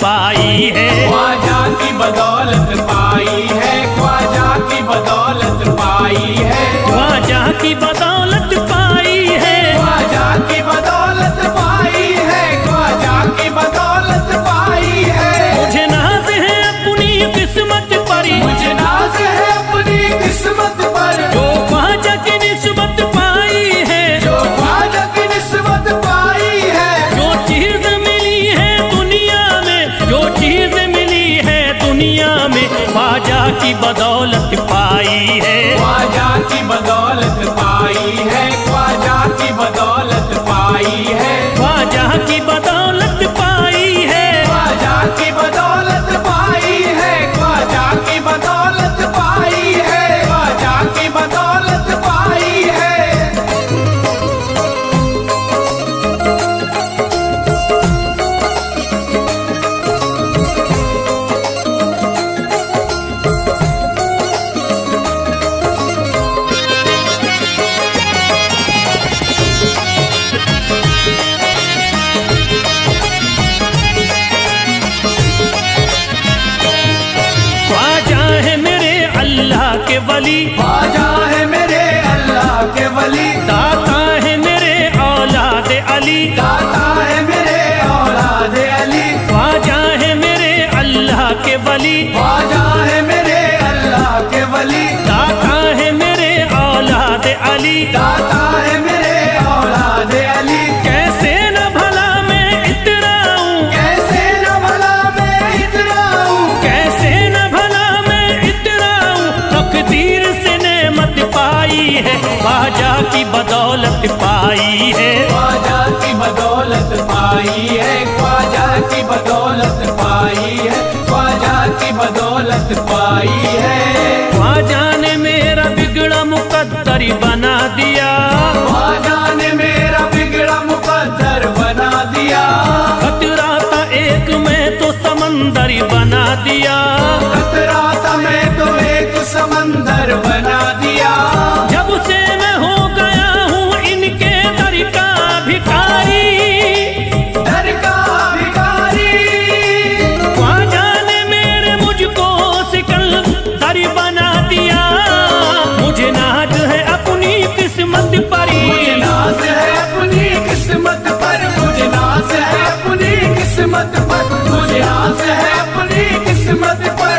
पाई है। ख्वाजा की बदौलत पाई है, ख्वाजा की बदौलत पाई है, ख्वाजा की बदौलत पाई है, ख्वाजा की बदौलत पाई है, ख्वाजा की बदौलत पाई है। मुझे नाज है अपनी किस्मत पर, मुझे नाज है अपनी किस्मत पर, जो ख्वाजा की निस्बत पाई है, जो ख्वाजा की निस्बत पाई है। जो चीज मिली है दुनिया में, जो चीज मिली है दुनिया में, ख्वाजा की बदौलत पाई है। ख्वाजा की बदौलत पाई है, ख्वाजा की बदौलत पाई है, ख्वाजा की बदौलत पाई है, ख्वाजा की बदौलत पाई है, ख्वाजा की बदौलत पाई है, ख्वाजा की बदौलत पाई है। ख्वाजा है मेरे अल्लाह के वली, ख्वाजा है मेरे अल्लाह के वली, दाता है मेरे औलाद अली, दाता है मेरे औलाद अली, ख्वाजा है मेरे अल्लाह के वली, ख्वाजा है मेरे अल्लाह के वली, दाता है मेरे औलाद अली। दाता है मेरे औलाद अली। कैसे न भला मैं इतराऊं, कैसे न भला मैं इतराऊं, कैसे न भला मैं इतराऊं, तकदीर से नेमत पाई है, ख्वाजा की बदौलत पाई है। ख्वाजा की बदौलत पाई है, ख्वाजा की बदौलत पाई है, ख्वाजा की बदौलत पाई है। ख्वाजा ने मेरा बिगड़ा मुकद्दर बना दिया, ख्वाजा ने मेरा बिगड़ा मुकद्दर बना दिया, खतरा था एक मैं तो समंदर बना दिया। खतरा था मैं तो एक समंदर बना दिया। जब से मैं हो गया हूँ इनके दर का भिखारी, दर का भिखारी, ख्वाजा ने मेरे मुझको सिकंदर बना दिया। मुझे नाज है अपनी किस्मत पर, मुझे नाज है अपनी किस्मत पर, मुझे नाज है अपनी किस्मत पर, मुझे नाज है अपनी किस्मत पर।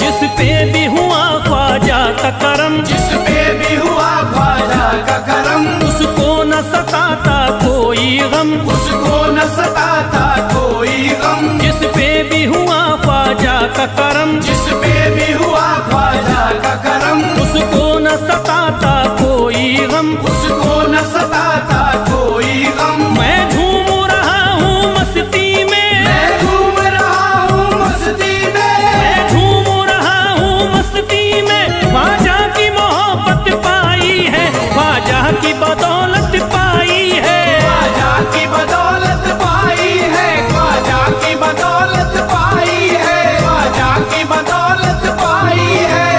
जिस पे भी हुआ ख्वाजा का करम, जिस पे भी हुआ ख्वाजा का करम, उसको न सताता कोई गम, उसको न सताता कोई गम। जिस पे भी हुआ ख्वाजा का करम, जिस पे भी हुआ ख्वाजा का करम, उसको न सताता कोई गम। उसको न सताता कोई गम। मैं झूम रहा हूँ मस्ती में, मैं झूम रहा हूँ मस्ती में, मैं झूम रहा हूँ मस्ती में, ख्वाजा की मोहब्बत पाई है, ख्वाजा की बदौलत पाई है। ख्वाजा की बदौलत पाई है, ख्वाजा की बदौलत पाई है, ख्वाजा की बदौलत पाई है।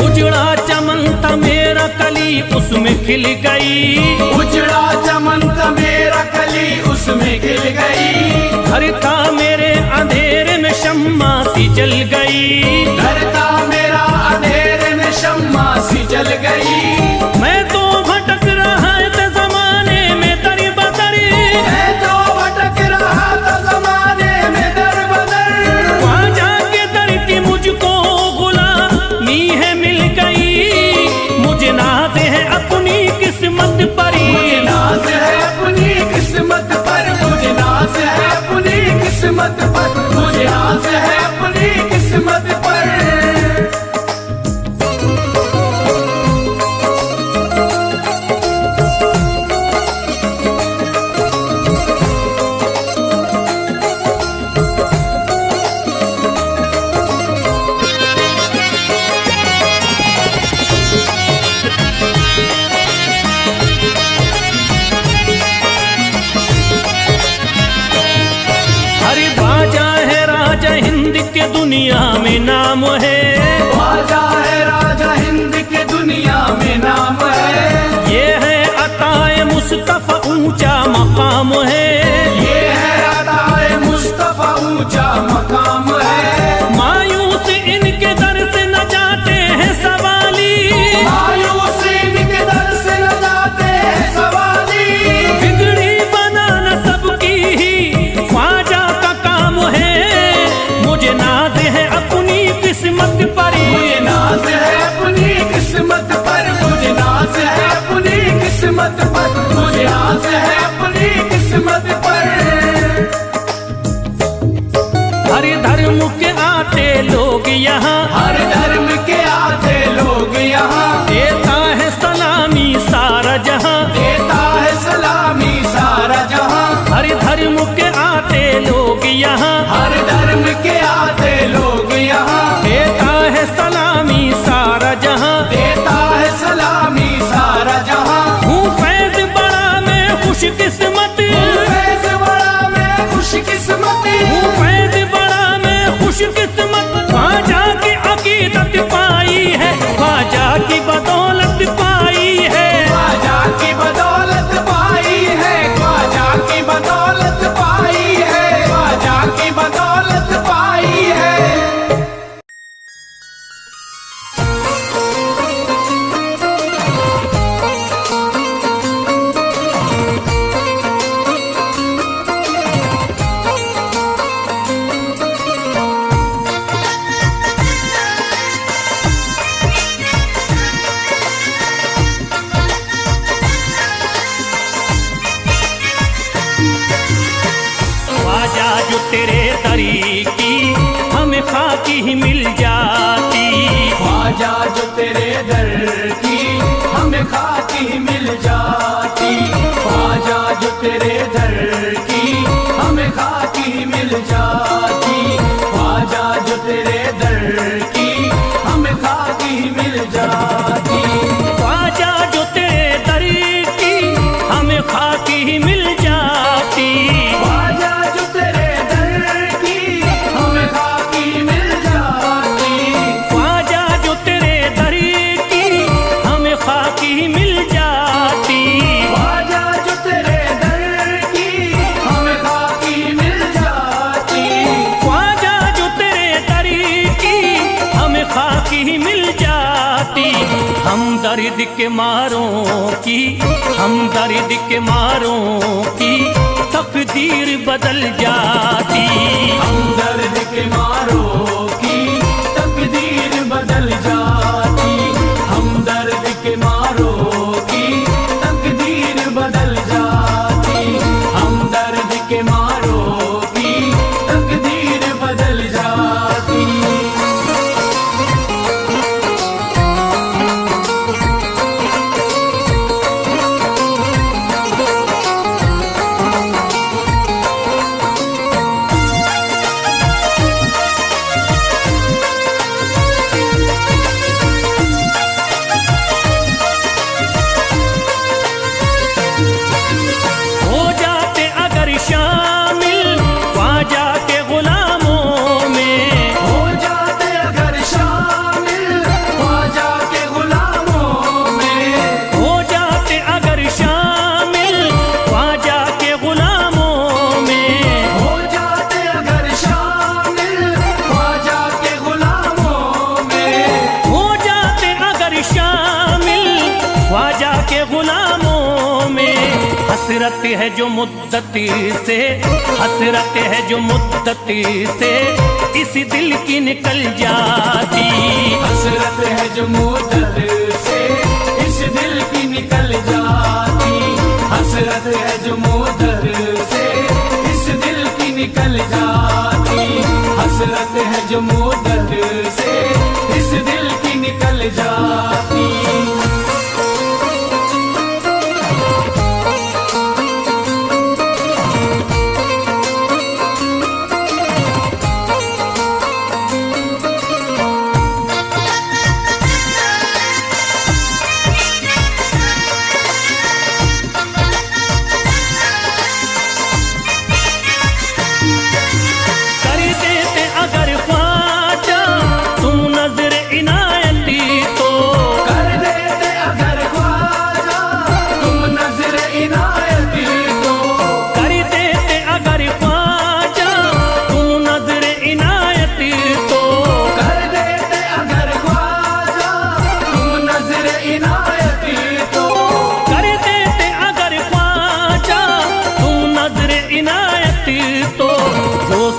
उजड़ा चमन था मेरा कली उसमें खिल गई, उजड़ा चमन था मेरा कली उसमें खिल गई। घर था मेरे अंधेरे में शम्मा सी जल गई, घर था मेरा अंधेरे में शम्मा सी जल गई। मैं तो भटक रहा था जमाने में दर बदर, मैं तो भटक रहा था जमाने में दर बदर। ख्वाजा के दर की मुझको गुलामी है मिल गई। मुझे नाज है अपनी किस्मत पर, मुझे नाज दुनिया में नाम है, ख्वाजा है राजा हिंद के दुनिया में नाम है। ये है अताए मुस्तफा ऊंचा मकाम है, ये है अताए मुस्तफा ऊंचा मकाम है। मायूस इनके दर से न जाते हैं सवाली, मायूस इनके दर से न जाते हैं सवाली। बिगड़ी बनाना सबकी ही ख्वाजा का काम है। मुझे नाज है अपनी किस्मत पर, मुझे नाज है अपनी किस्मत पर, मुझे नाज है अपनी किस्मत पर, मुझे नाज है अपनी किस्मत पर। हर धर्म के आते लोग यहाँ, हर धर्म के आते लोग यहाँ, देता है सलामी सारा जहाँ, देता है सलामी सारा जहाँ। हर धर्म के आते लोग यहाँ, हर धर्म के आते लोग यहाँ, देता है सलामी सारा जहाँ, देता है सलामी सारा जहाँ। हूँ फैज बड़ा मैं खुशकिस्मत, फैज बड़ा मैं खुशकिस्मत, हूँ फैज बड़ा मैं खुशकिस्मत। ख्वाजा की अकीदत पाई है, ख्वाजा की बदौलत पाई है, ख्वाजा की बदौलत पाई है, ख्वाजा की बदौलत पाई है, ख्वाजा की बदौलत पाई है। ख्वाजा जो तेरे दरी की हमें खाकी ही मिल जाती, ख्वाजा जो तेरे दर की हमें खाकी मिल जाती, ख्वाजा जो तेरे दर की हमें खाकी मिल जाती, ख्वाजा जो तेरे दर की हमें खाकी मिल जाती। ख्वाजा जो तेरे दरी की हमें खाकी ही मिल जाती, ख्वाजा जो तेरे दर की हमें खाकी मिल जाती, ख्वाजा जो तेरे दरी की हमें खाकी ही मिल जाती, ख्वाजा जो तेरे दर की हमें खाकी मिल जाती, ख्वाजा जो तेरे दरी की हमें खाकी ही मिल जाती। हम दर्द के मारों की, हम दर्द के मारों की तकदीर बदल जाती, हम दर्द के मारों की तकदीर बदल जाती, हम दर्द के मारों की तकदीर बदल जाती, हम दर्द के मारों की तकदीर बदल जाती। हो जाते अगर शामिल ख्वाजा के गुलामों में, हो जाते अगर शामिल ख्वाजा के गुलामों में, हो जाते अगर शामिल ख्वाजा के गुलामों में, हो जाते अगर शामिल ख्वाजा के गुलामों में, हो जाते अगर शामिल ख्वाजा के गुलामों में। हसरत है जो मुद्दती से, हसरत है जो मुद्दती से इस दिल की निकल जाती, हसरत है जो मुद्दत से इस दिल की निकल जाती, हसरत है जो मुद्दत से इस दिल की निकल जाती, हसरत है जो मुद्दत से इस दिल की निकल जाती। कर देते अगर ख्वाजा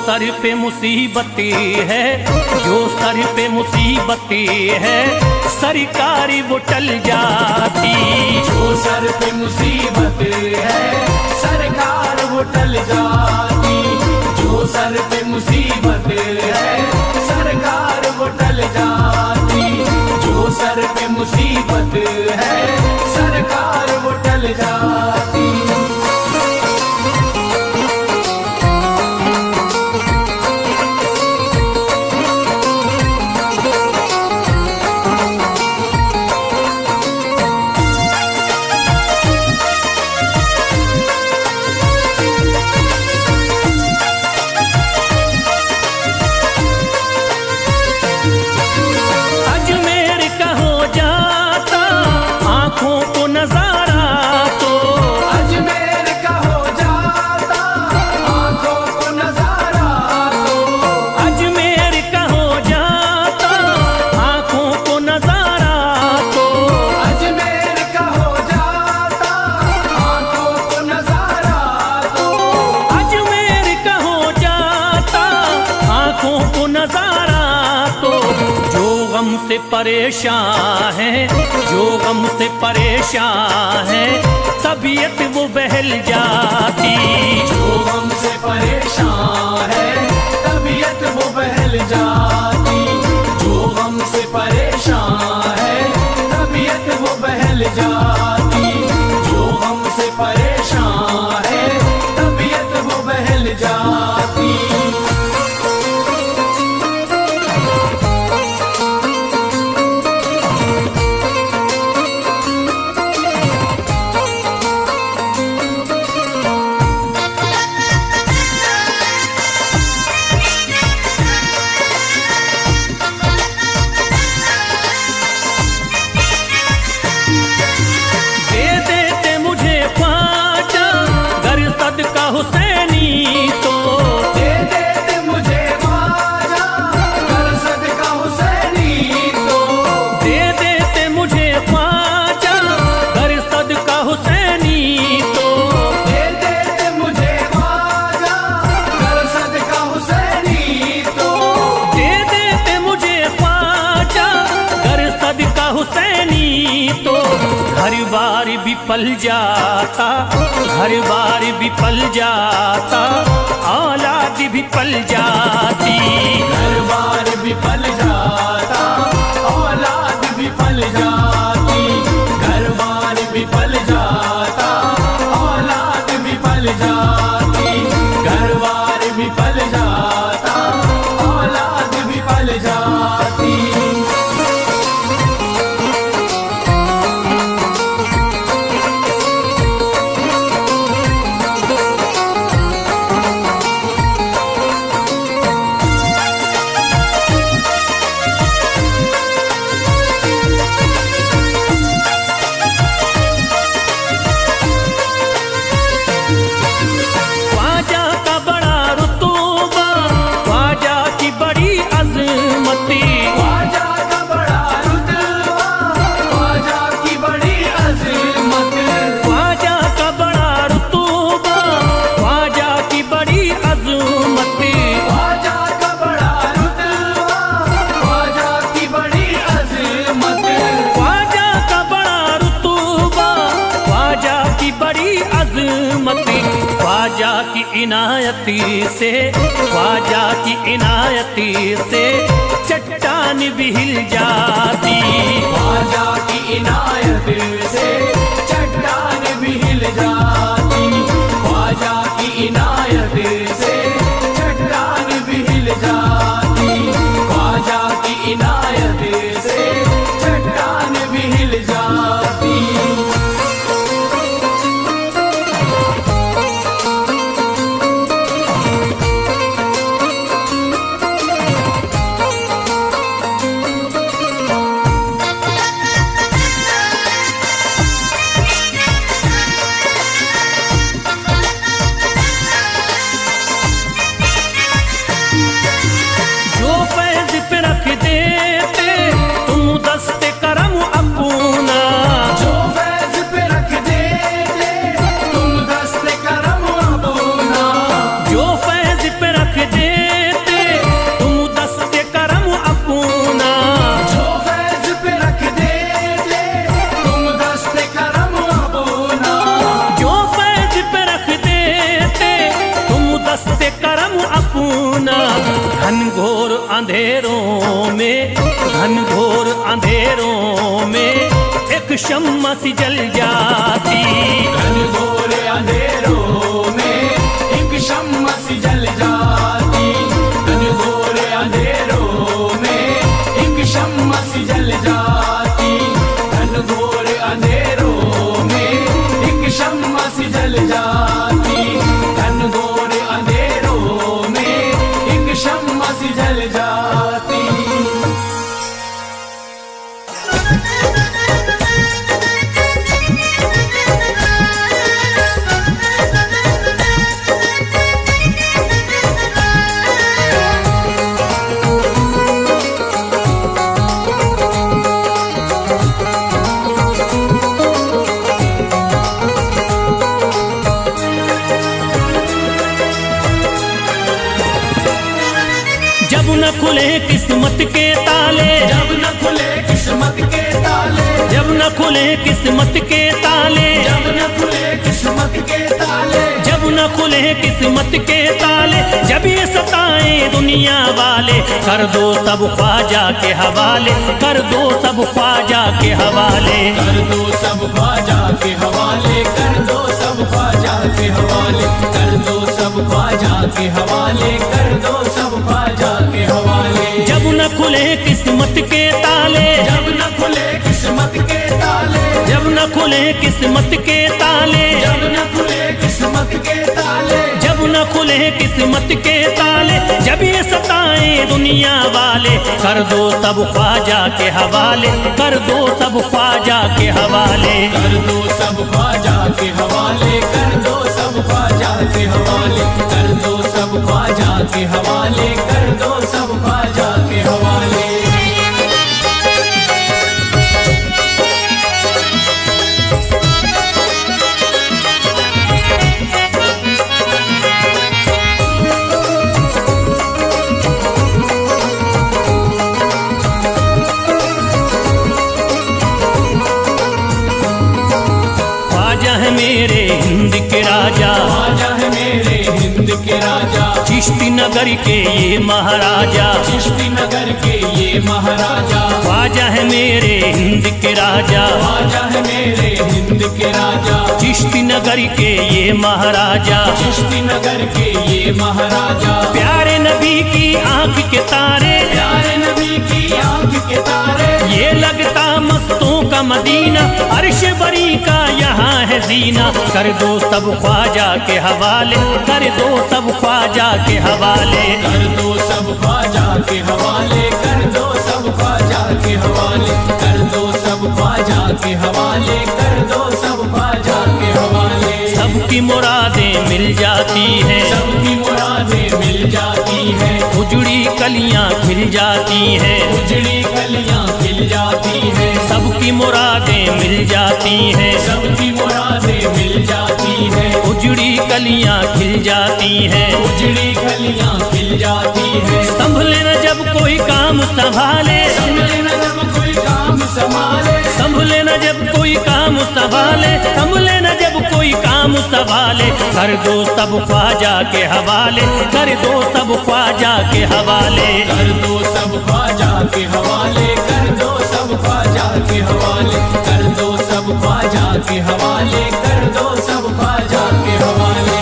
सर पे मुसीबतें है, जो सर पे मुसीबतें है, सरकारी वो टल जाती। जो सर पे मुसीबत है सरकार वो टल जाती। जो सर पे मुसीबत है सरकार वो टल जाती। जो सर पे मुसीबत है सरकार वो टल जाती। से परेशान है, जो गम से परेशान है, तबीयत वो बहल जाती। जो गम से परेशान है तबीयत वो बहल जाती। जो गम से परेशान है तबीयत वो बहल जाती। जो गम से परेशान है तबीयत वो बहल जाती। हुसैनी तो दे देते मुझे ख्वाजा कर सदका हुसैनी तो। दे देते मुझे ख्वाजा कर सदका हुसैनी तो। दे देते मुझे ख्वाजा कर सदका हुसैनी तो। दे देते मुझे ख्वाजा कर सदका हुसैनी तो। घर बार भी पल जाता, घर बार भी पल जाता, औलाद भी पल जाती। घर बार भी पल जाता औलाद भी पल जाती। घर बार भी पल जाता औलाद भी पल जाती। घर बार भी पल जाता औलाद भी पल जाती। ख्वाजा की इनायती से, ख्वाजा की इनायती से चट्टान भी हिल जाती। ख्वाजा की इनायत से चट्टान भी हिल जाती। ख्वाजा की इनायत से चट्टान भी हिल जाती। ख्वाजा की इनायत से चट्टान भी हिल जाती। अंधेरों में, घनघोर अंधेरों में एक शम्मा सी जल जाती। घनघोर अंधेरों में एक शम्मा सी जल जाती। घनघोर अंधेरों में एक शम्मा सी जल जाती। घनघोर अंधेरों में एक शम्मा सी जल जाती। घनघोर अंधेरों में एक शम्मा सी जल जाती। जब न खुले किस्मत के ताले, जब न खुले किस्मत के ताले, जब न खुले किस्मत के ताले, जब न खुले किस्मत के ताले, जब न खुले किस्मत के ताले, जब ये सताए दुनिया वाले, कर दो सब ख्वाजा के हवाले, कर दो सब ख्वाजा के हवाले। कर दो सब ख्वाजा के हवाले, कर दो सब ख्वाजा के हवाले, कर दो सब ख्वाजा के हवाले, कर दो सब ख्वाजा के हवाले। जब न खुले किस्मत के ताले, जब न खुले किस्मत के ताले, जब न खुले किस्मत के ताले, जब न खुले किस्मत के ताले, जब न खुले किस्मत के ताले, जब ये सताए दुनिया वाले, कर दो सब ख्वाजा के हवाले, कर दो सब ख्वाजा के हवाले। कर दो सब ख्वाजा के हवाले, कर दो सब ख्वाजा के हवाले, कर दो सब ख्वाजा के हवाले, कर दो सब ख्वाजा के हवाले। ख्वाजा है मेरे हिंद के राजा, ख्वाजा है मेरे हिंद के राजा, चिश्ती नगर के ये महाराजा, चिश्ती नगर के ये महाराजा। ख्वाजा है मेरे हिंद के राजा, ख्वाजा है मेरे हिंद के राजा, चिश्ती नगर के ये महाराजा। चिश्ती नगर के ये महाराजा। प्यारे नबी की आंख के तारे, प्यारे नबी की आंख के तारे, ये लगता मस्तों का मदीना, अर्श बरी का यहाँ है जीना। कर दो सब ख्वाजा के हवाले, कर दो सब ख्वाजा के हवाले। कर दो सब ख्वाजा के हवाले, कर दो सब ख्वाजा के हवाले, कर दो सब ख्वाजा के हवाले, कर दो सब ख्वाजा के हवाले। सबकी मुरादें मिल जाती हैं, सबकी मुरादें मिल जाती हैं, उजड़ी कलियां खिल जाती हैं, उजड़ी कलियां खिल जाती हैं। सबकी मुरादें मिल जाती हैं, सबकी मुरादें मिल जाती हैं, उजड़ी कलियां खिल जाती हैं। उजड़ी कलियां खिल जाती हैं। संभले न जब कोई काम संभाले, संभले न जब कोई काम संभाले, संभले न जब कोई काम संभाले, संभले न जब कोई काम संभाले। कर दो सब ख्वाजा के हवाले, कर दो सब ख्वाजा के हवाले। कर दो सब ख्वाजा के हवाले, कर दो सब ख्वाजा के हवाले, कर दो सब ख्वाजा के हवाले, कर दो सब ख्वाजा के हवाले।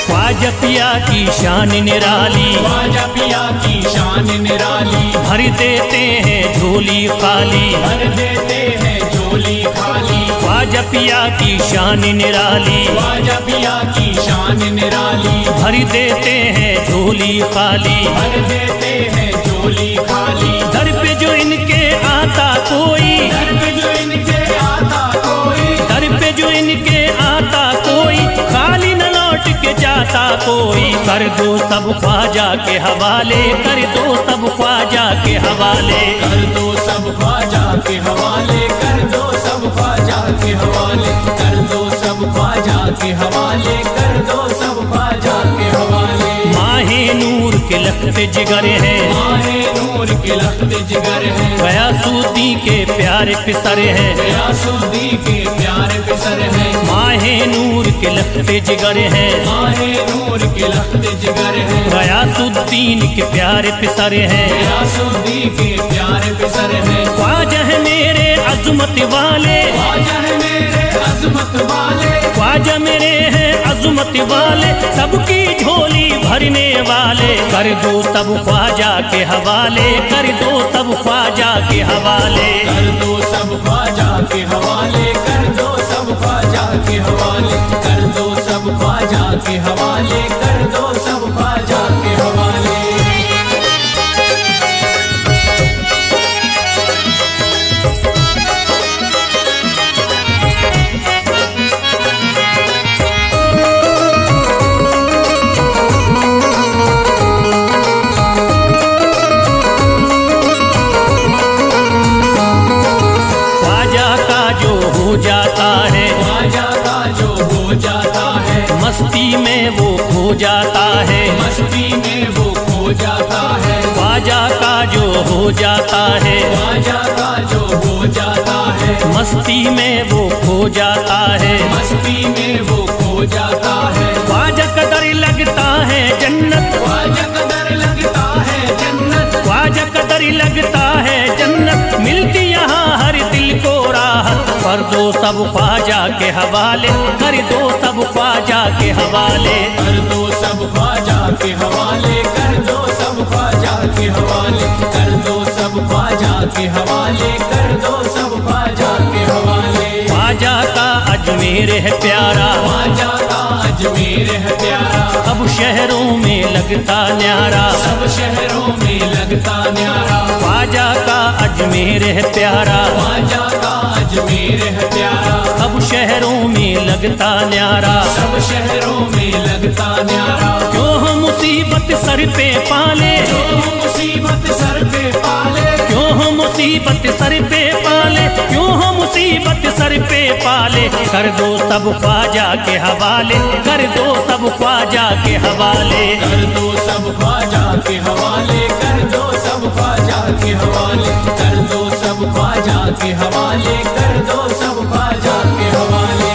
ख्वाजा पिया की शान निराली, ख्वाजा पिया की शान निराली, भर देते हैं झोली खाली, भर देते हैं झोली खाली। ख्वाजा पिया की शान निराली, ख्वाजा पिया की शान निराली, भर देते हैं झोली खाली, भर देते हैं झोली खाली। दर पे जो इनके आता कोई, दर पे जो इनके आता कोई, दर पे जो इनके आता कोई, खाली न लौट के जाता कोई, कर दो सब ख्वाजा के हवाले, कर दो सब ख्वाजा के हवाले। कर दो सब ख्वाजा के हवाले, कर दो सब ख्वाजा के हवाले, कर दो सब ख्वाजा के हवाले, कर दो सब ख्वाजा के हवाले। माहे नूर के लखते जिगर है, माहे नूर के लखते जिगर है, गयासुद्दीन के प्यारे पिसर है, गयासुद्दीन के प्यारे पिसर है। माहे नूर के लखते जिगर है, माहे नूर के लखते जिगर है, गयासुद्दीन के प्यारे पिसर है, गयासुद्दीन के प्यारे पिसर है। ख्वाजा है मेरे अज़मत वाले, ख्वाजा है मेरे अज़मत वाले, ख्वाजा मेरे हैं अज़मत वाले, सबकी झोली भरने वाले। कर दो सब ख्वाजा के हवाले, कर दो सब ख्वाजा के हवाले। कर दो सब ख्वाजा के हवाले, कर दो सब ख्वाजा के हवाले, कर दो सब ख्वाजा के हवाले, कर दो सब ख्वाजा के हवाले। जाता है ख्वाजा का जो हो जाता है, मस्ती में वो खो जाता है, मस्ती में वो खो जाता है। ख्वाजा का जो हो जाता है, ख्वाजा का जो हो जाता है, मस्ती में वो खो जाता है, मस्ती में वो खो जाता है। ख्वाजा कदर लगता है जन्नत, ख्वाजा कदर लगता है जन्नत, ख्वाजा कदर लगता है जन्नत, मिलती यहाँ हर दिल को राहत। कर दो सब ख्वाजा के हवाले, कर दो सब ख्वाजा के हवाले। कर दो सब ख्वाजा के हवाले, कर दो सब ख्वाजा के हवाले, कर दो सब ख्वाजा के हवाले, कर दो सब ख्वाजा के हवाले। ख्वाजा का अजमेर है प्यारा, ख्वाजा का अजमेर है प्यारा, सब शहरों में लगता न्यारा, सब शहरों में लगता न्यारा। ख्वाजा का अजमेर है प्यारा, ख्वाजा का अजमेर है प्यारा, सब शहरों में लगता न्यारा, सब शहरों में लगता न्यारा। क्यों हम मुसीबत सर पे पाले, जो मुसीबत सर पे पाले, क्यों हम मुसीबत सर पे पाले, क्यों हम मुसीबत सर पे पाले। कर दो सब ख्वाजा के हवाले, कर दो सब ख्वाजा के हवाले। कर दो सब ख्वाजा के हवाले, कर दो सब ख्वाजा के हवाले, कर दो सब ख्वाजा के हवाले, कर दो सब ख्वाजा के हवाले।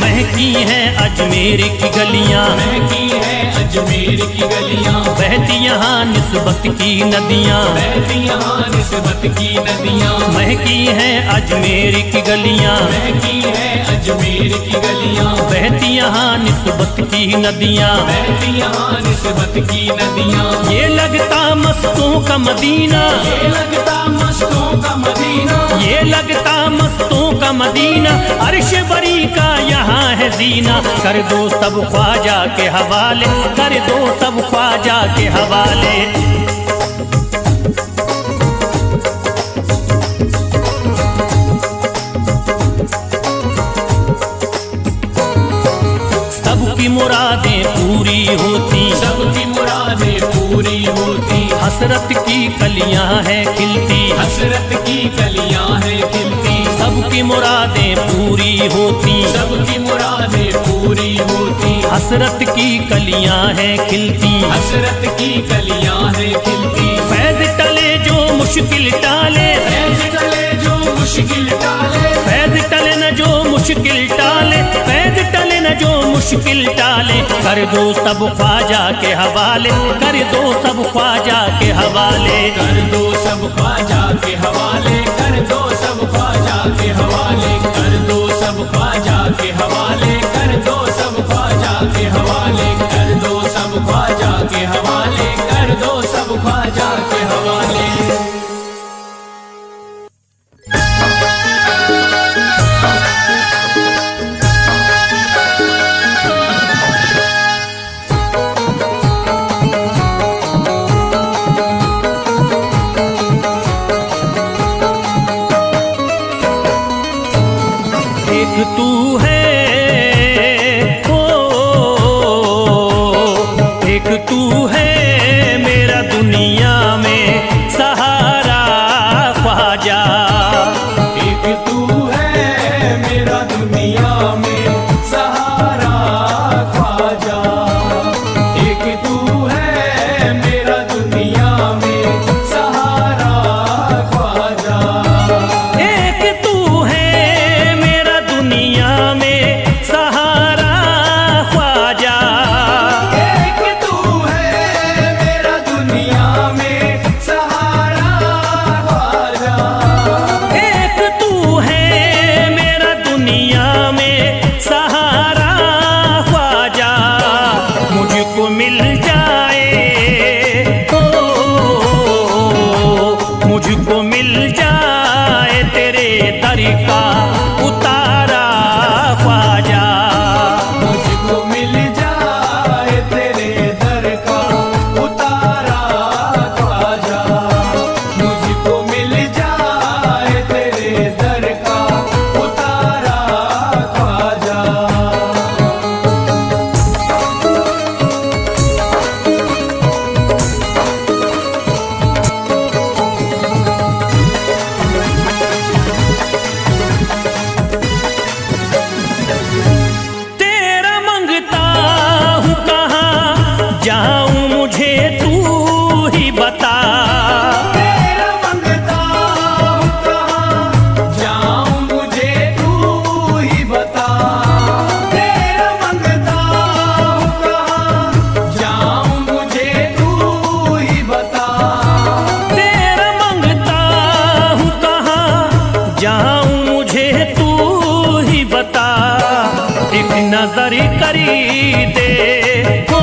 महकी हैं अजमेर की गलियां, महकी है अजमेर की गलियां, बहती यहाँ निस्बत की नदियाँ, बहती यहाँ निस्बत की नदियां। महकी हैं अजमेर की गलियां, महकी है अजमेर की गलियां, बहती यहाँ निस्बत की नदियाँ, बहती यहाँ निस्बत की नदियां। ये लगता मस्तों का मदीना, ये लगता मस्तों का मदीना, ये लगता मस्तों का मदीना, अर्श बरी का यहाँ है जीना। कर दो सब ख्वाजा के हवाले, कर दो सब ख्वाजा के हवाले। सबकी मुरादें पूरी होती, सबकी मुरादें पूरी होती, हसरत की कलियां हैं खिलती, हसरत की कलियां हैं खिलती। सबकी मुरादें पूरी होती, सबकी मुरादें पूरी होती, हसरत की कलियां हैं खिलती, हसरत की कलियां हैं खिलती। फैज टले जो मुश्किल टाले, फैज टले जो मुश्किल टाले, फैज टले न जो मुश्किल टाले, फैज टले न जो मुश्किल टाले। कर दो सब ख्वाजा के हवाले, कर दो सब ख्वाजा के हवाले। कर दो सब ख्वाजा के हवाले, कर दो सब ख्वाजा के हवाले, कर दो सब ख्वाजा के हवाले, कर दो सब ख्वाजा के हवाले, कर दो सब ख्वाजा के हवाले, कर दो सब ख्वाजा के एक तू है, ओ एक तू है मेरा दुनिया में सहारा ख्वाजा। एक तू है मेरा दुनिया में सहारा ख्वाजा। एक तू है मेरा दुनिया में सहारा ख्वाजा। एक तू है मेरा दुनिया में सहारा ख्वाजा। एक तू है मेरा दुनिया में सहारा ख्वाजा। एक तू है मेरा दुनिया में सहारा ख्वाजा। मुझको मिल जाए, ओ मुझको मिल जाए तेरे दर का उतारा ख्वाजा। मुझको मिल जाए तेरे दर का उतारा ख्वाजा। मुझको मिल जाए तेरे दर का उतारा ख्वाजा। तेरा मंगता हूँ कहाँ जाऊँ मुझे तू ही बता। तेरा मंगता हूँ कहाँ जाऊँ मुझे तू ही बता। तेरा मंगता हूँ कहाँ जाऊँ मुझे तू ही बता। तेरा मंगता हूँ कहाँ जाऊँ मुझे तू ही बता। एक नजर करी दे, हो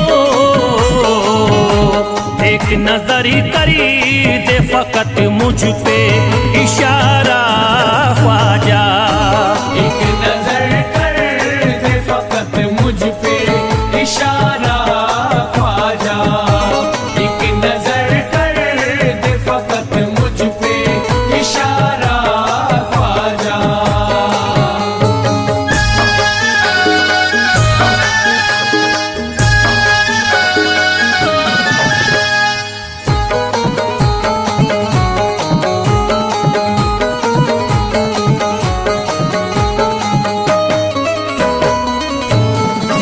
एक नजर करी दे फकत मुझ पे इशारा ख्वाजा। एक नजर कर दे फकत मुझ पे इशारा ख्वाजा। एक नजर कर दे फकत मुझ पे इशारा ख्वाजा।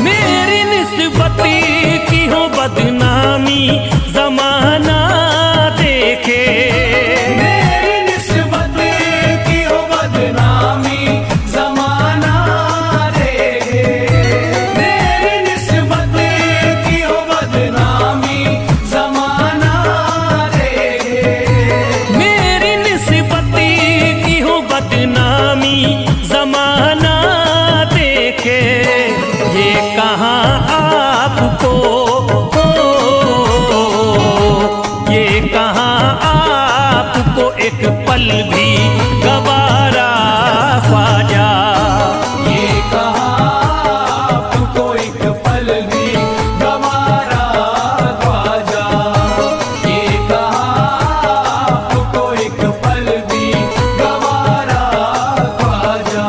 मेरी निस्बती की हो बदनामी जमाना देखे। मेरी निस्बत की हो बदनामी जमाना देखे। मेरी निस्बत की हो बदनामी जमाना देखे। मेरी निस्बती की हो बदनामी जमाना देखे। ये कहाँ आपको, ये कहाँ आपको एक पल भी गवारा ख्वाजा। ये कहाँ आपको एक पल भी गवारा ख्वाजा। ये कहाँ आपको एक पल भी गवारा ख्वाजा।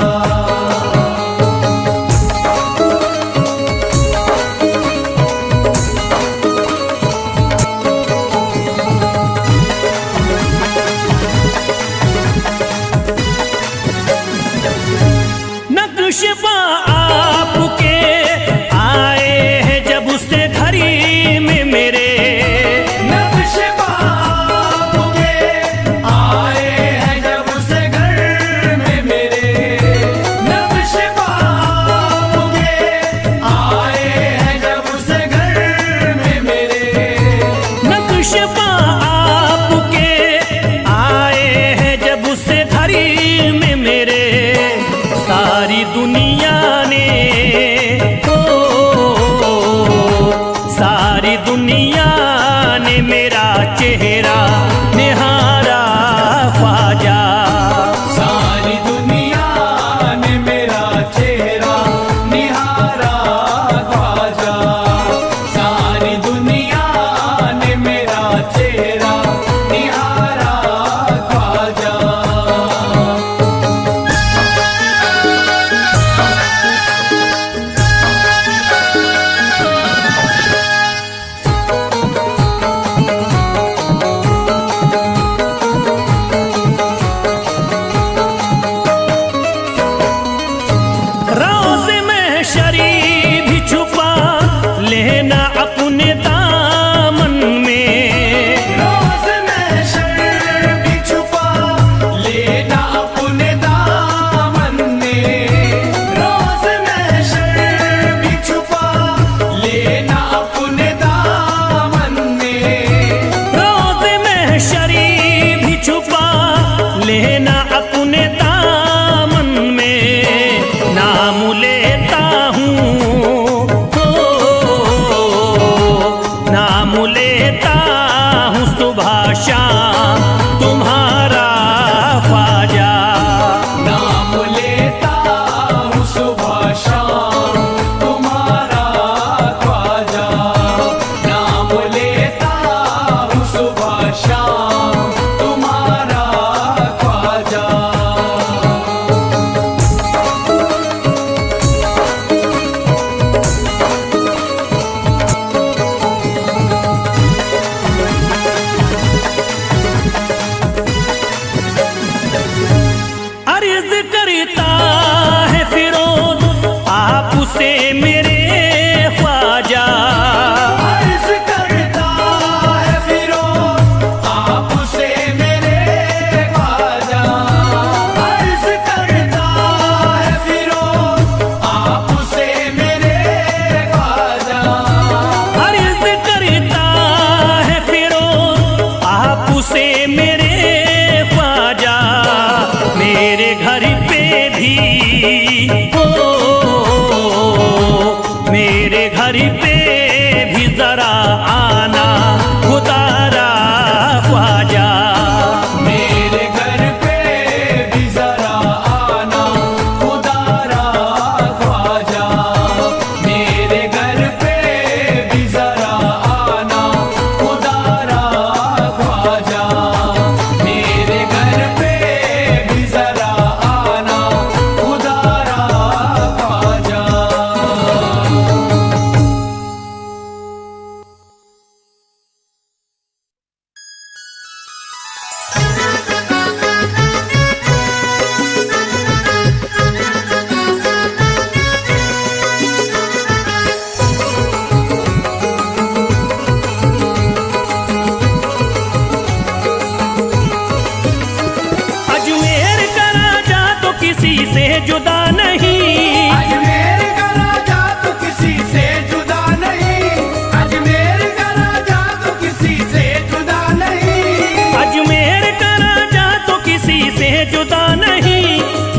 नक्शबा आपके आए हैं जब से घड़ी में मेरे। नक्शबा आपके आए हैं जब से घर में मेरे। नक्शबा आपके आए हैं जब से घर में मेरे। नक्शबा आपके आए हैं जब से घड़ी में मेरे। सारी दुनिया अर्ज करता है फिरोज आपसे मेरे ख्वाजा, अर्ज करता है फिरोज आपसे मेरे ख्वाजा, अर्ज करता है फिरोज आपसे मेरे ख्वाजा, अर्ज करता है फिरोज आपसे मेरे ख्वाजा, मेरे घर पे भी मेरे घर पे भी जरा आना खुदारा ख्वाजा, मेरे घर पे भी जरा आना खुदारा ख्वाजा, मेरे घर पे भी जरा आना खुदारा ख्वाजा, मेरे घर पे भी जरा आना खुदारा ख्वाजा। अजमेर का राजा तो किसी से जुदा नहीं, अजमेर का राजा तो किसी से जुदा नहीं, अजमेर का राजा तो किसी से जुदा नहीं, अजमेर का राजा तो किसी से जुदा नहीं,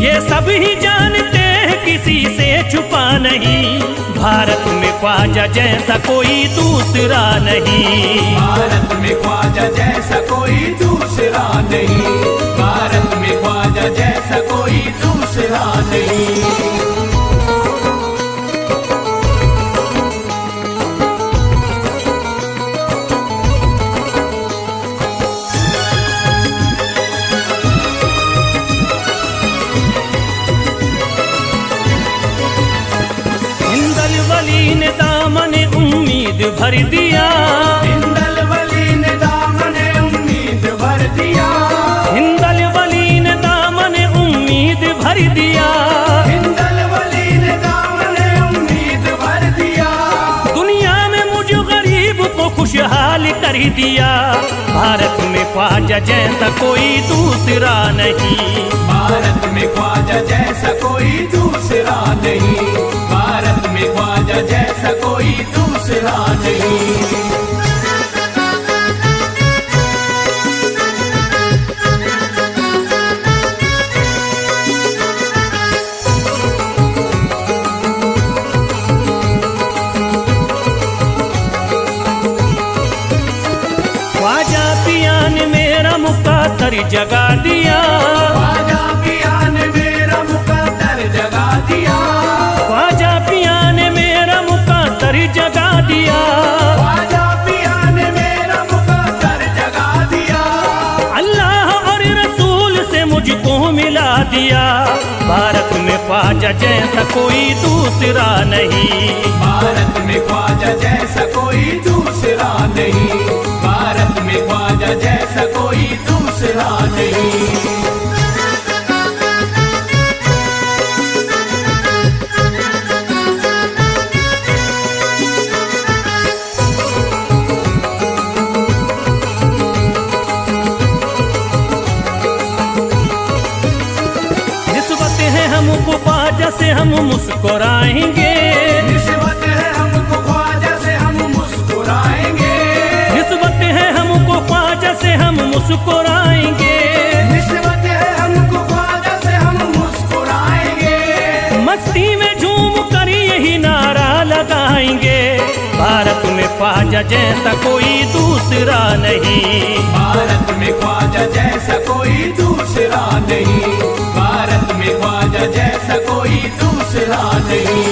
ये सब ही जानते हैं किसी से छुपा नहीं, भारत में ख्वाजा जैसा कोई दूसरा नहीं, भारत में ख्वाजा जैसा कोई दूसरा नहीं, भारत में ख्वाजा जैसा कोई दूसरा नहीं। हिंदल वली ने दामन उम्मीद भर दिया, हिंदल वली ने दामन उम्मीद भर दिया, हिंदल वली ने दामन उम्मीद भर दिया, हिंदल वली ने दामन उम्मीद भर दिया, दुनिया में मुझ गरीब को खुशहाल कर दिया, भारत में ख्वाजा जैसा कोई दूसरा नहीं, भारत में ख्वाजा जैसा कोई दूसरा नहीं, भारत में ख्वाजा जैसा कोई दूसरा नहीं। ख्वाजा पिया ने मेरा मुकद्दर जगा दिया, ख्वाजा पिया ने मेरा मुकद्दर जगा दिया, ख्वाजा पिया ने मेरा मुकद्दर जगा दिया, ख्वाजा पिया ने मेरा मुकद्दर जगा दिया, अल्लाह और रसूल से मुझको मिला दिया, भारत में ख्वाजा जैसा कोई दूसरा नहीं, भारत में ख्वाजा जैसा कोई दूसरा नहीं, भारत में ख्वाजा जैसा कोई दूसरा नहीं। निस्बत है हमको ख्वाजा से हम मुस्कुराएंगे, निस्बत है हमको ख्वाजा से हम मुस्कुराएंगे, निस्बत है हमको ख्वाजा से हम मुस्कुराएंगे, निस्बत है हमको ख्वाजा से हम मुस्कुराएंगे, मस्ती में झूम कर यही नारा लगाएंगे, भारत में ख्वाजा जैसा कोई दूसरा नहीं, भारत में ख्वाजा जैसा कोई दूसरा नहीं, भारत में ख्वाजा जैसा कोई दूसरा नहीं।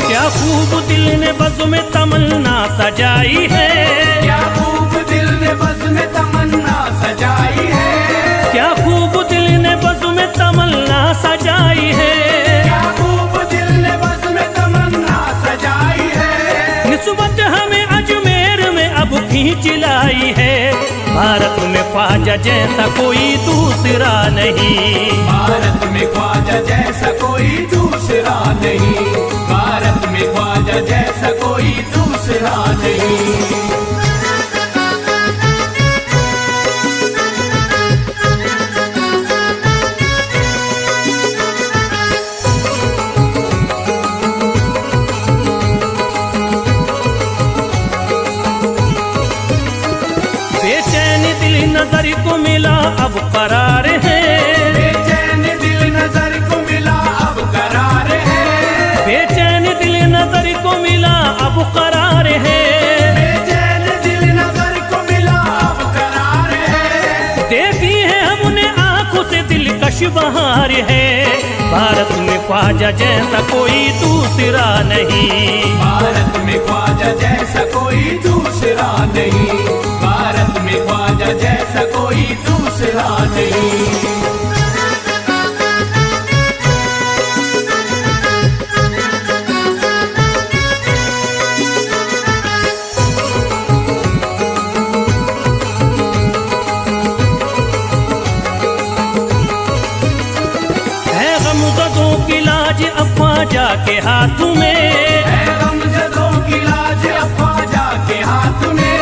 क्या खूब दिल ने बज़्म में तमन्ना सजाई है, क्या खूब दिल ने बज़्म में तमन्ना सजाई है, क्या खूब दिल चिलाई है। भारत में ख्वाजा जैसा कोई दूसरा नहीं, भारत में ख्वाजा जैसा कोई दूसरा नहीं, भारत में ख्वाजा जैसा कोई दूसरा नहीं। बेचैन दिल नजर को मिला अब करार है, बेचैन दिल नजर को मिला अब करार है, बेचैन दिल नजर को मिला अब करार है, बेचैन दिल नजर को मिला अब करार है। देखी है हमने आंखों से दिलकश बहार है। भारत में ख्वाजा जैसा कोई दूसरा नहीं, भारत में ख्वाजा जैसा कोई दूसरा नहीं, भारत में ख्वाजा जैसा कोई दूसरा नहीं। है गमज़दों की लाज अब ख्वाजा के हाथ में, है गमज़दों की लाज अब ख्वाजा के हाथ में,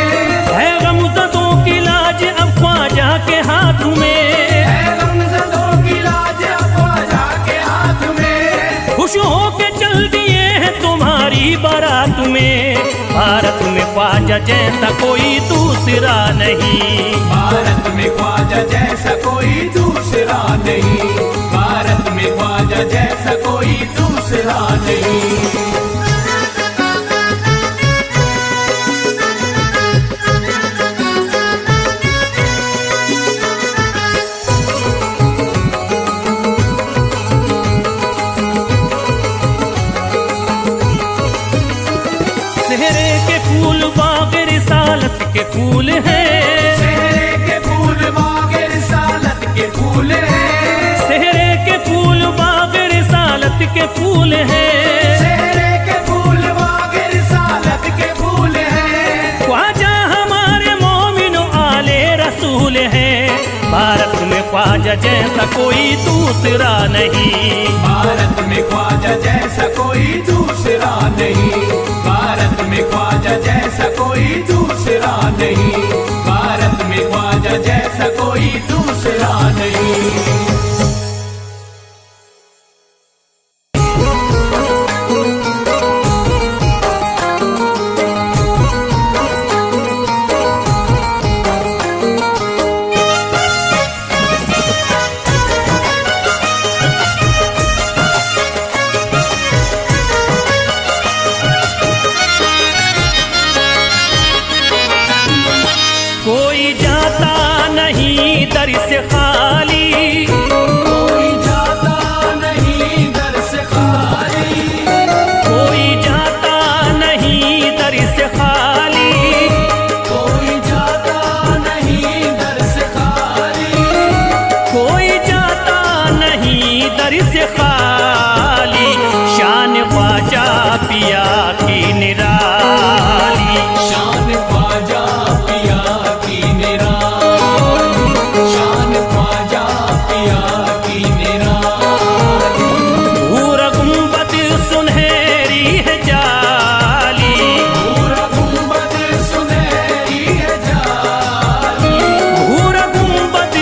है गमज़दों की लाज अब ख्वाजा के हाथ में, है गमज़दों की लाज अब ख्वाजा के हाथ में। खुश होके चल दिए हैं तुम्हारी बारात में। भारत में ख्वाजा जैसा कोई दूसरा नहीं, भारत में ख्वाजा जैसा कोई दूसरा नहीं, भारत में ख्वाजा जैसा कोई दूसरा नहीं। सेहरे के फूल बाग रिसालत के फूल हैं, सेहरे के फूल बाग रिसालत के फूल हैं, सेहरे के फूल बाग रिसालत के फूल हैं, सेहरे के फूल बाग रिसालत के फूल हैं। ख्वाजा हमारे मोमिनो आले रसूल हैं। भारत में ख्वाजा जैसा कोई दूसरा नहीं, भारत में ख्वाजा जैसा कोई दूसरा नहीं, भारत में ख्वाजा जैसा कोई दूसरा नहीं, भारत में ख्वाजा जैसा कोई दूसरा नहीं। कोई जाता नहीं दर से खाली, कोई जाता नहीं दर से खाली, कोई जाता नहीं दर से खाली, कोई जाता नहीं दर से खाली, कोई जाता नहीं दर से खाली। शान ख्वाजा पिया की निराली, शान ख्वाजा पिया की निराली, शान ख्वाजा पिया की निराली। भूरा गुंबद सुनहरी है जाली, पूरा गुंबद सुनहरी है जाली, भूरा गुंबद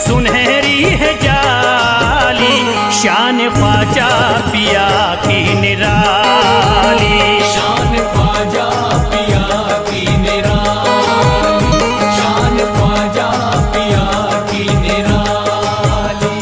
सुनहरी है जाली। शान ख्वाजा पिया की निराली, शान ख्वाजा पिया की निराली, शान ख्वाजा पिया की निराली।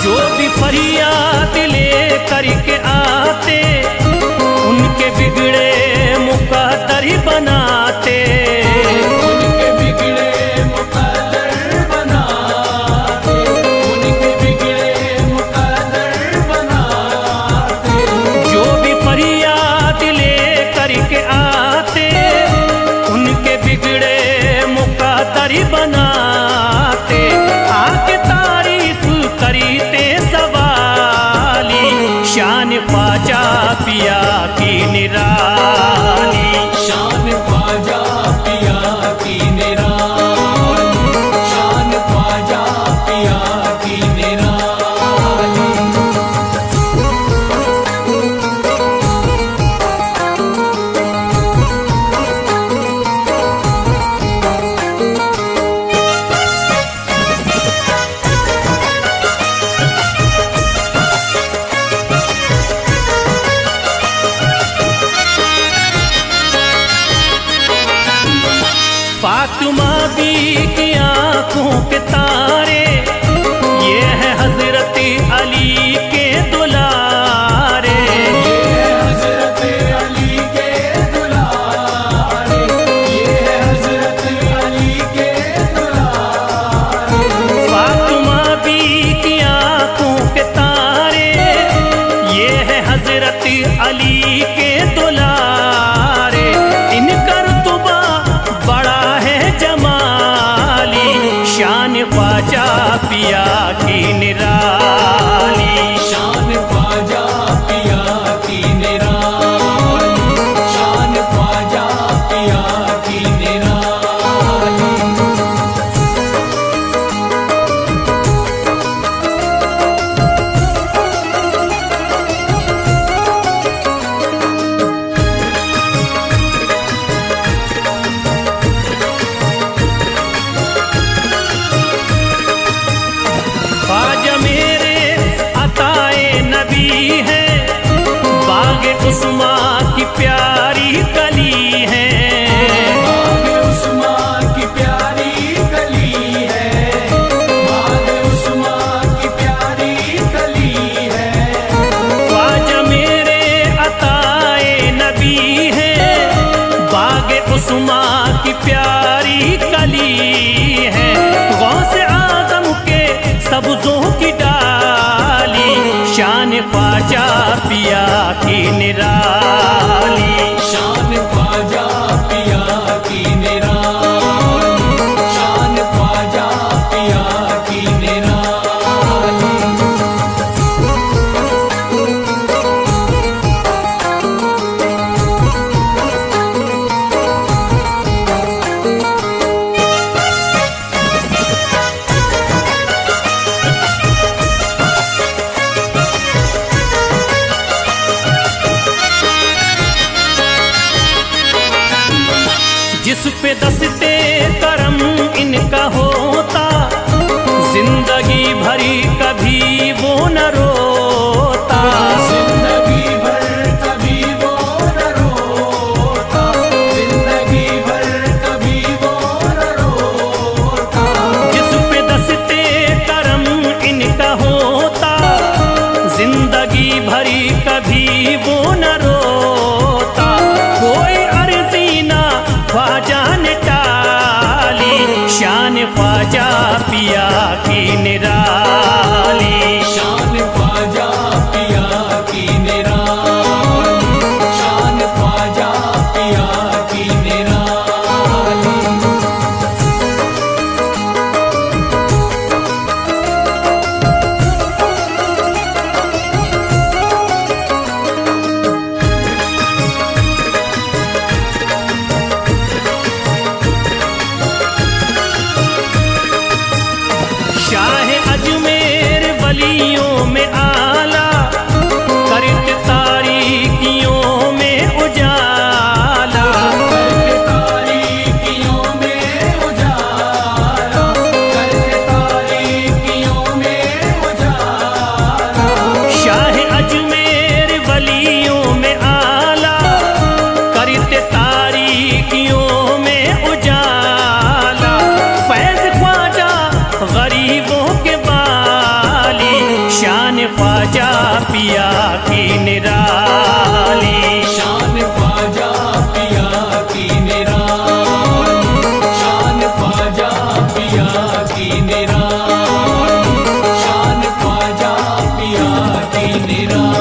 जो भी फरियाद ले करके आते, उनके बिगड़े मुकद्दर बनाते, उनके बिगड़े मुकद्दर बनाते, उनके बिगड़े मुकद्दर बनाते। जो भी फरियाद ले करके शान ख्वाजा पिया की निराली। शान ख्वाजा पिया की निराली, शान ख्वाजा पिया की निराली। ख्वाजा मेरे अताए नबी है, बाग उस्मा की प्यारी कली है। बाग उस्मा की प्यारी कली है, बाग उस्मा की प्यारी कली है। ख्वाजा मेरे अताए नबी है, बाग उस्मा की प्यारी कली है। गौसे आजम के सब्जों की डाली, शान ख्वाजा पिया की निराली। शान ख्वाजा पिया की निराली, शान ख्वाजा पिया की निराली। जिस पे दस्ते करम इनका होता, जिंदगी भरी कभी वो न रोता। जिंदगी भर कभी वो न रोता, जिंदगी भर कभी वो न रोता। जिस पे दस्ते करम इनका होता, जिंदगी भरी कभी वो न रोता। कोई अर्जी ना ख्वाजा ने टाली, शान ख्वाजा पिया की निराली। शान ख्वाजा पिया की निराली, शान ख्वाजा पिया की निराली। शाह अजमेर वलियों में आला, करते तारीकियों में उजाला। करके तारीकियों में उजाला, करके तारीकियों में उजाला। शाह अजमेर वलियों में आला, करते तारीकियों में उजाला। फैज ख्वाजा गरीबों के बाली, शान ख्वाजा पिया की निराली। शान ख्वाजा पिया की निराली, शान ख्वाजा पिया की निराली, शान ख्वाजा पिया की निराली।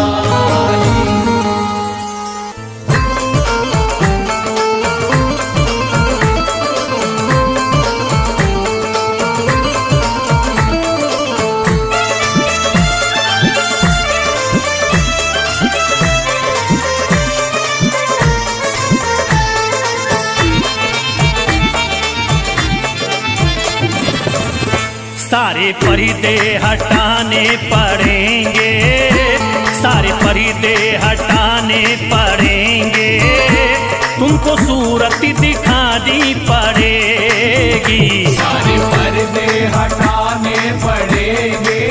सारे पर्दे हटाने पड़ेंगे, सारे पर्दे हटाने पड़ेंगे। तुमको सूरत दिखानी पड़ेगी। सारे पर्दे हटाने पड़ेंगे,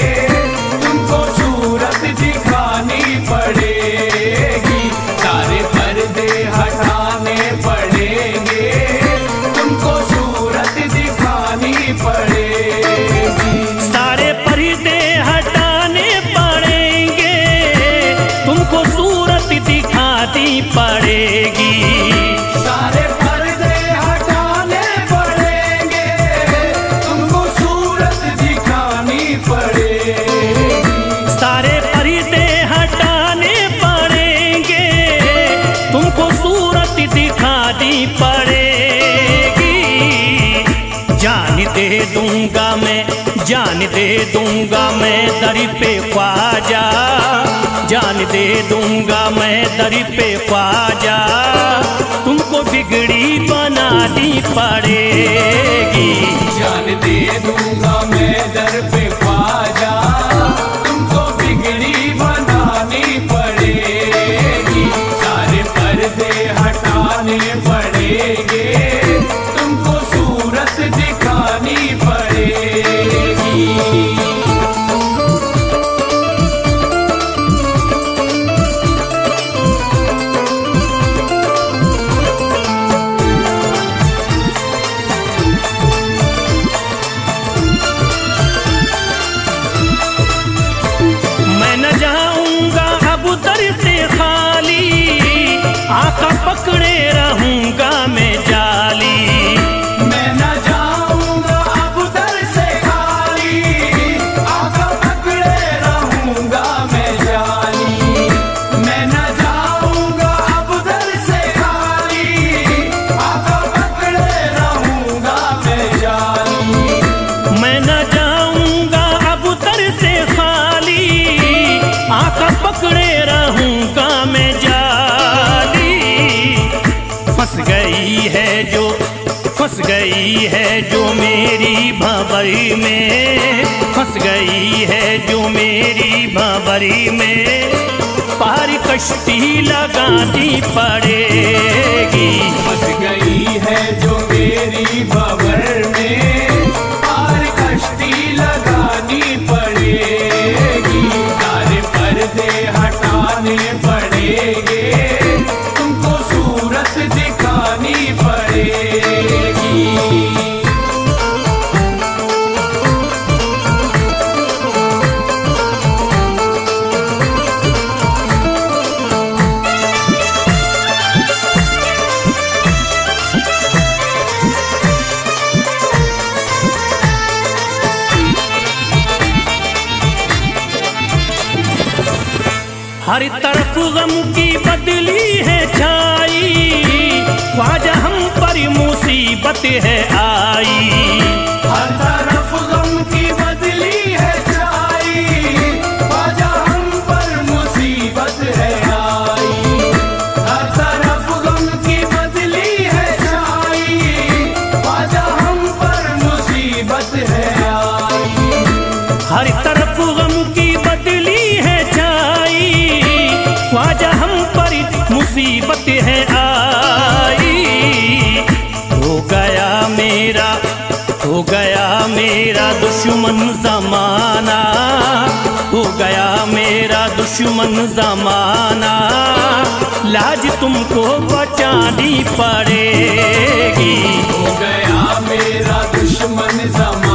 तुमको सूरत दिखानी पड़ेगी। सारे पर्दे हटाने पड़ेंगे, तुमको सूरत दिखानी पड़ेगी। सारे पर्दे हटाने पड़ेंगे, तुमको सूरत दिखानी पड़ेगी। सारे पर्दे हटाने पड़ेंगे, तुमको सूरत दिखानी पड़ेगी। सारे पर्दे हटाने पड़ेंगे, तुमको सूरत दिखानी पड़ेगी। जान दे दूंगा मैं मैं जान दे दूंगा मैं दर पे ख्वाजा, जान दे दूंगा मैं दर पे ख्वाजा, तुमको बिगड़ी बनानी पड़ेगी। जान दे दूंगा मैं दर पे ख्वाजा, तुमको बिगड़ी बनानी पड़ेगी। सारे पर्दे हटाने पड़ेंगे, तुमको सूरत दिखानी पड़ेगी। आका पकड़े रहूंगा मैं जाली, मैं न जाऊंगा अब दर से खाली। आका पकड़े रहूंगा मैं जाली, मैं न जाऊंगा अब दर से खाली। आका पकड़े रहूंगा मैं जाली, मैं न जाऊंगा अब दर से खाली, आका पकड़े रहूंगा मैं जाली। फंस गई है जो मेरी भंवरी में, फंस गई है जो मेरी भंवरी में, पार कश्ती लगानी पड़ेगी। फंस गई है जो मेरी भंवर में, पार कश्ती लगानी पड़ेगी। सारे पर्दे हटाने पड़ेंगे, तुमको सूरत दिखानी पड़ेगी। हर तरफ गम की बदली है छाई, ख्वाजा हम पर मुसीबत है आई। हर तरफ गम की बदली है छाई, ख्वाजा हम पर मुसीबत है आई। हर तरफ गम की बदली है छाई, ख्वाजा हम पर मुसीबत है आई। हर तरफ गम की बदली है छाई, ख्वाजा हम पर मुसीबत है आई। हो गया मेरा दुश्मन जमाना, हो गया मेरा दुश्मन जमाना, लाज तुमको बचानी पड़ेगी। हो गया मेरा दुश्मन जमाना,